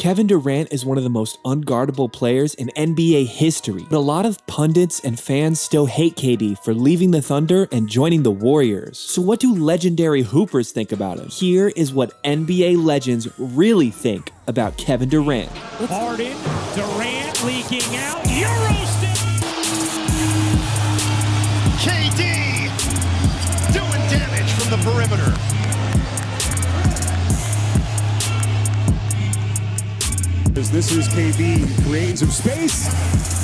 Kevin Durant is one of the most unguardable players in NBA history, but a lot of pundits and fans still hate KD for leaving the Thunder and joining the Warriors. So what do legendary hoopers think about him? Here is what NBA legends really think about Kevin Durant. Harden, Durant leaking out, Eurostep. KD doing damage from the perimeter. This is KD creating some space,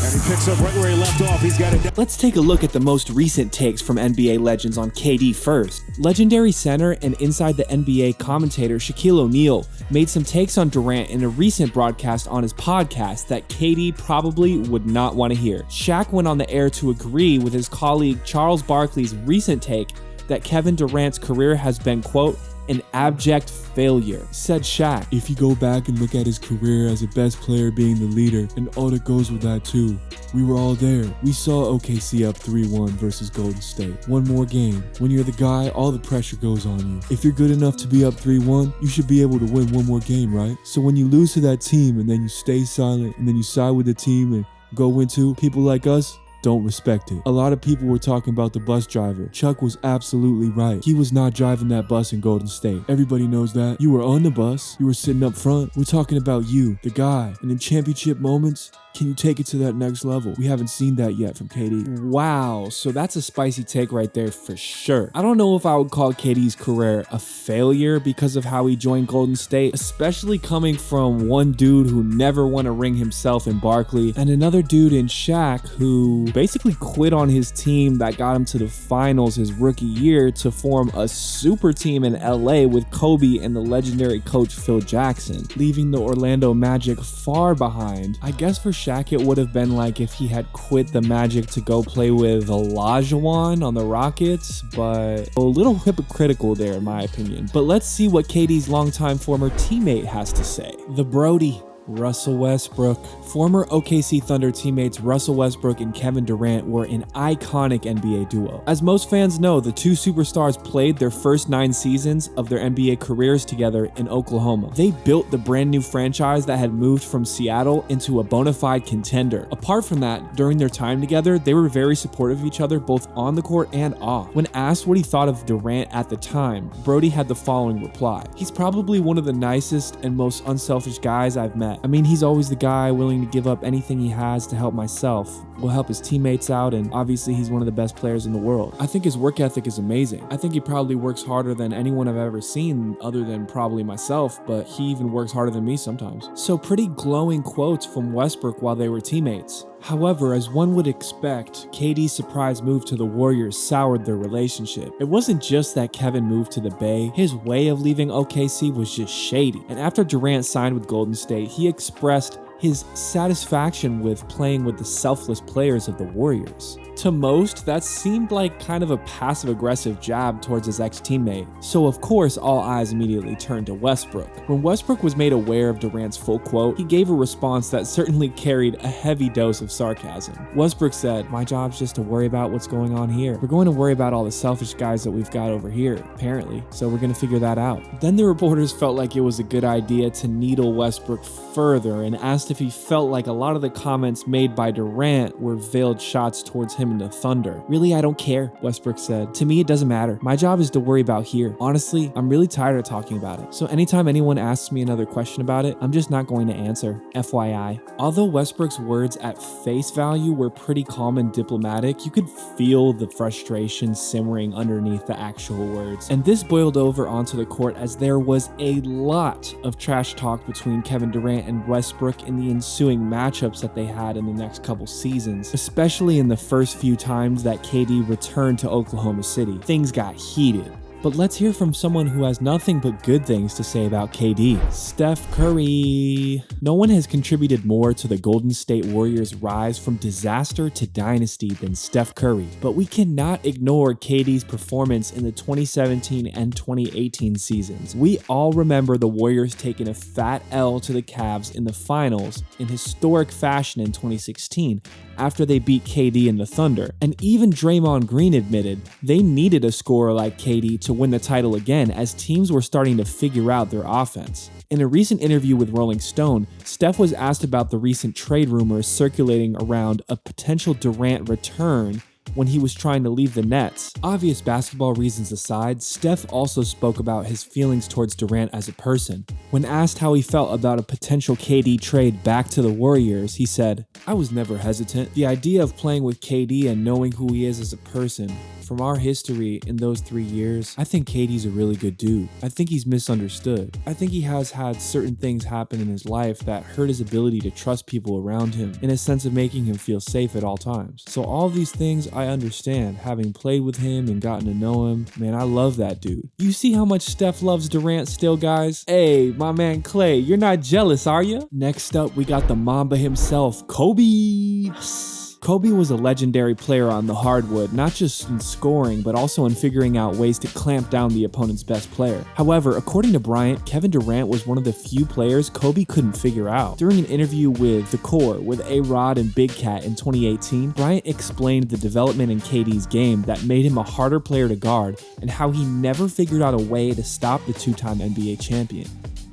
and he picks up right where he left off. He's got it. Let's take a look at the most recent takes from NBA legends on KD first. Legendary center and Inside the NBA commentator Shaquille O'Neal made some takes on Durant in a recent broadcast on his podcast that KD probably would not want to hear. Shaq went on the air to agree with his colleague Charles Barkley's recent take that Kevin Durant's career has been, quote, an abject failure. Said Shaq, if you go back and look at his career as a best player being the leader and all that goes with that too, we were all there. We saw OKC up 3-1 versus Golden State. One more game. When you're the guy, all the pressure goes on you. If you're good enough to be up 3-1, you should be able to win one more game, right? So when you lose to that team and then you stay silent and then you side with the team and go into, people like us don't respect it. A lot of people were talking about the bus driver. Chuck was absolutely right. He was not driving that bus in Golden State. Everybody knows that. You were on the bus. You were sitting up front. We're talking about you, the guy. And in championship moments, can you take it to that next level? We haven't seen that yet from KD. Wow, so that's a spicy take right there for sure. I don't know if I would call KD's career a failure because of how he joined Golden State, especially coming from one dude who never won a ring himself in Barkley, and another dude in Shaq who basically quit on his team that got him to the finals his rookie year to form a super team in LA with Kobe and the legendary coach Phil Jackson, leaving the Orlando Magic far behind. I guess for Shaq it would have been like if he had quit the Magic to go play with Olajuwon on the Rockets, but a little hypocritical there in my opinion. But let's see what KD's longtime former teammate has to say. The Brody, Russell Westbrook. Former OKC Thunder teammates Russell Westbrook and Kevin Durant were an iconic NBA duo. As most fans know, the two superstars played their first 9 seasons of their NBA careers together in Oklahoma. They built the brand new franchise that had moved from Seattle into a bona fide contender. Apart from that, during their time together, they were very supportive of each other both on the court and off. When asked what he thought of Durant at the time, Brody had the following reply. He's probably one of the nicest and most unselfish guys I've met. I mean, he's always the guy willing to give up anything he has to help myself. Will help his teammates out, and obviously he's one of the best players in the world. I think his work ethic is amazing. I think he probably works harder than anyone I've ever seen other than probably myself, but he even works harder than me sometimes. So pretty glowing quotes from Westbrook while they were teammates. However, as one would expect, KD's surprise move to the Warriors soured their relationship. It wasn't just that Kevin moved to the Bay, his way of leaving OKC was just shady. And after Durant signed with Golden State, he expressed his satisfaction with playing with the selfless players of the Warriors. To most, that seemed like kind of a passive-aggressive jab towards his ex-teammate. So of course, all eyes immediately turned to Westbrook. When Westbrook was made aware of Durant's full quote, he gave a response that certainly carried a heavy dose of sarcasm. Westbrook said, "My job's just to worry about what's going on here. We're going to worry about all the selfish guys that we've got over here, apparently. So we're going to figure that out." Then the reporters felt like it was a good idea to needle Westbrook further and asked if he felt like a lot of the comments made by Durant were veiled shots towards him and the Thunder. "Really, I don't care," Westbrook said. "To me, it doesn't matter. My job is to worry about here. Honestly, I'm really tired of talking about it. So anytime anyone asks me another question about it, I'm just not going to answer. FYI. Although Westbrook's words at face value were pretty calm and diplomatic, you could feel the frustration simmering underneath the actual words. And this boiled over onto the court as there was a lot of trash talk between Kevin Durant and Westbrook in the ensuing matchups that they had in the next couple seasons, especially in the first few times that KD returned to Oklahoma City. Things got heated. But let's hear from someone who has nothing but good things to say about KD. Steph Curry. No one has contributed more to the Golden State Warriors' rise from disaster to dynasty than Steph Curry. But we cannot ignore KD's performance in the 2017 and 2018 seasons. We all remember the Warriors taking a fat L to the Cavs in the finals in historic fashion in 2016 after they beat KD and the Thunder. And even Draymond Green admitted they needed a scorer like KD to win the title again as teams were starting to figure out their offense. In a recent interview with Rolling Stone, Steph was asked about the recent trade rumors circulating around a potential Durant return when he was trying to leave the Nets. Obvious basketball reasons aside, Steph also spoke about his feelings towards Durant as a person. When asked how he felt about a potential KD trade back to the Warriors, he said, "I was never hesitant. The idea of playing with KD and knowing who he is as a person, from our history in those 3 years, I think KD's a really good dude. I think he's misunderstood. I think he has had certain things happen in his life that hurt his ability to trust people around him in a sense of making him feel safe at all times. So all of these things I understand, having played with him and gotten to know him. Man, I love that dude." You see how much Steph loves Durant still, guys? Hey, my man Clay, you're not jealous, are you? Next up, we got the Mamba himself, Kobe. Kobe was a legendary player on the hardwood, not just in scoring, but also in figuring out ways to clamp down the opponent's best player. However, according to Bryant, Kevin Durant was one of the few players Kobe couldn't figure out. During an interview with The Core with A-Rod and Big Cat in 2018, Bryant explained the development in KD's game that made him a harder player to guard and how he never figured out a way to stop the two-time NBA champion.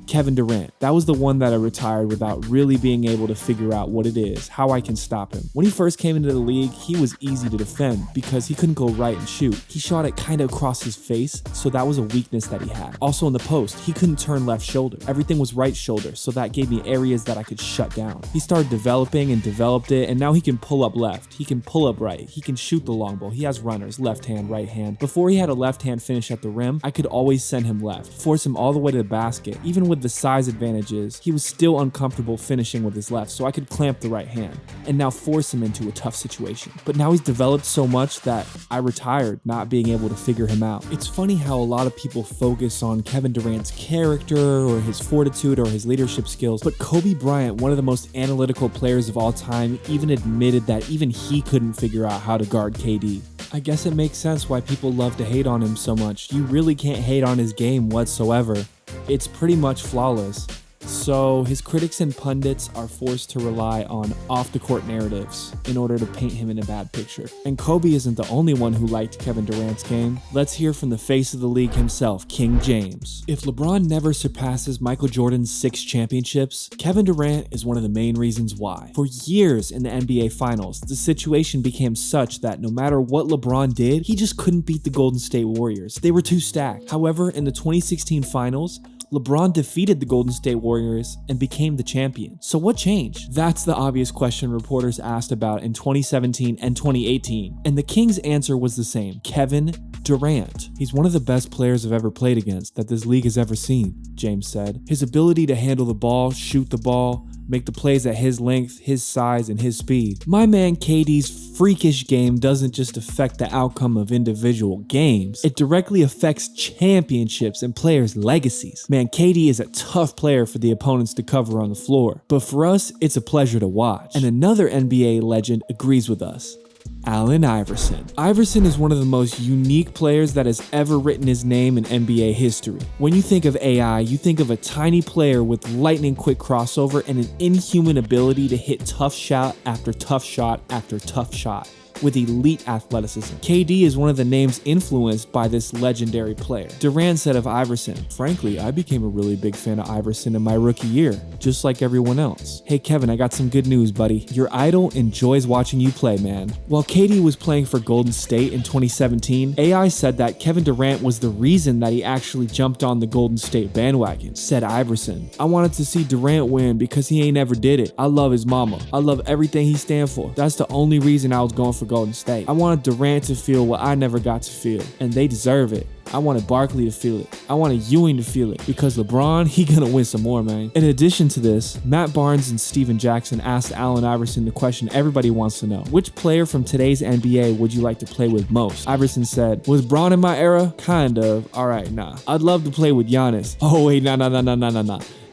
Kevin Durant, that was the one that I retired without really being able to figure out what it is, how I can stop him. When he first came into the league, he was easy to defend because he couldn't go right and shoot. He shot it kind of across his face, so that was a weakness that he had. Also in the post, he couldn't turn left shoulder. Everything was right shoulder, so that gave me areas that I could shut down. He started developing and developed it, and now he can pull up left. He can pull up right. He can shoot the long ball. He has runners, left hand, right hand. Before he had a left hand finish at the rim, I could always send him left, force him all the way to the basket. Even with the size advantages, he was still uncomfortable finishing with his left, so I could clamp the right hand and now force him into a tough situation. But now he's developed so much that I retired not being able to figure him out. It's funny how a lot of people focus on Kevin Durant's character or his fortitude or his leadership skills, but Kobe Bryant, one of the most analytical players of all time, even admitted that even he couldn't figure out how to guard KD. I guess it makes sense why people love to hate on him so much. You really can't hate on his game whatsoever. It's pretty much flawless. So his critics and pundits are forced to rely on off-the-court narratives in order to paint him in a bad picture. And Kobe isn't the only one who liked Kevin Durant's game. Let's hear from the face of the league himself, King James. If LeBron never surpasses Michael Jordan's 6 championships, Kevin Durant is one of the main reasons why. For years in the NBA Finals, the situation became such that no matter what LeBron did, he just couldn't beat the Golden State Warriors. They were too stacked. However, in the 2016 Finals, LeBron defeated the Golden State Warriors and became the champion. So what changed? That's the obvious question reporters asked about in 2017 and 2018. And the Kings' answer was the same: Kevin Durant. He's one of the best players I've ever played against that this league has ever seen, James said. His ability to handle the ball, shoot the ball, make the plays at his length, his size, and his speed. My man KD's freakish game doesn't just affect the outcome of individual games, it directly affects championships and players' legacies. Man, KD is a tough player for the opponents to cover on the floor, but for us, it's a pleasure to watch. And another NBA legend agrees with us: Allen Iverson. Iverson is one of the most unique players that has ever written his name in NBA history. When you think of AI, you think of a tiny player with lightning quick crossover and an inhuman ability to hit tough shot after tough shot after tough shot with elite athleticism. KD is one of the names influenced by this legendary player. Durant said of Iverson, "Frankly, I became a really big fan of Iverson in my rookie year, just like everyone else. Hey Kevin, I got some good news, buddy. Your idol enjoys watching you play, man." While KD was playing for Golden State in 2017, AI said that Kevin Durant was the reason that he actually jumped on the Golden State bandwagon. Said Iverson, "I wanted to see Durant win because he ain't never did it. I love his mama. I love everything he stands for. That's the only reason I was going for Golden State. I wanted Durant to feel what I never got to feel, and they deserve it. I wanted Barkley to feel it. I wanted Ewing to feel it, because LeBron, he gonna win some more, man." In addition to this, Matt Barnes and Steven Jackson asked Allen Iverson the question everybody wants to know: which player from today's NBA would you like to play with most? Iverson said, "Was Bron in my era? Kind of. Alright, nah. I'd love to play with Giannis." Oh wait, nah.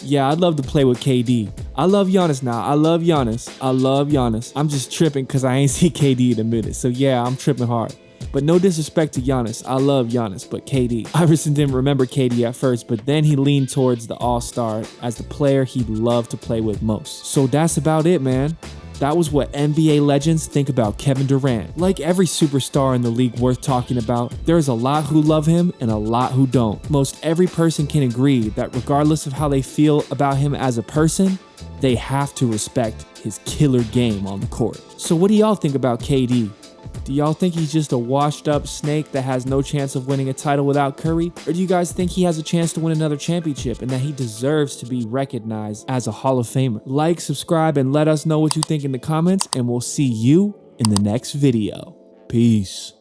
Yeah, I'd love to play with KD. I love Giannis now. I love Giannis. I'm just tripping because I ain't see KD in a minute. So yeah, I'm tripping hard. But no disrespect to Giannis. I love Giannis, but KD. Iverson didn't remember KD at first, but then he leaned towards the All-Star as the player he'd love to play with most. So that's about it, man. That was what NBA legends think about Kevin Durant. Like every superstar in the league worth talking about, there is a lot who love him and a lot who don't. Most every person can agree that regardless of how they feel about him as a person, they have to respect his killer game on the court. So what do y'all think about KD? Do y'all think he's just a washed up snake that has no chance of winning a title without Curry? Or do you guys think he has a chance to win another championship and that he deserves to be recognized as a Hall of Famer? Like, subscribe, and let us know what you think in the comments, and we'll see you in the next video. Peace.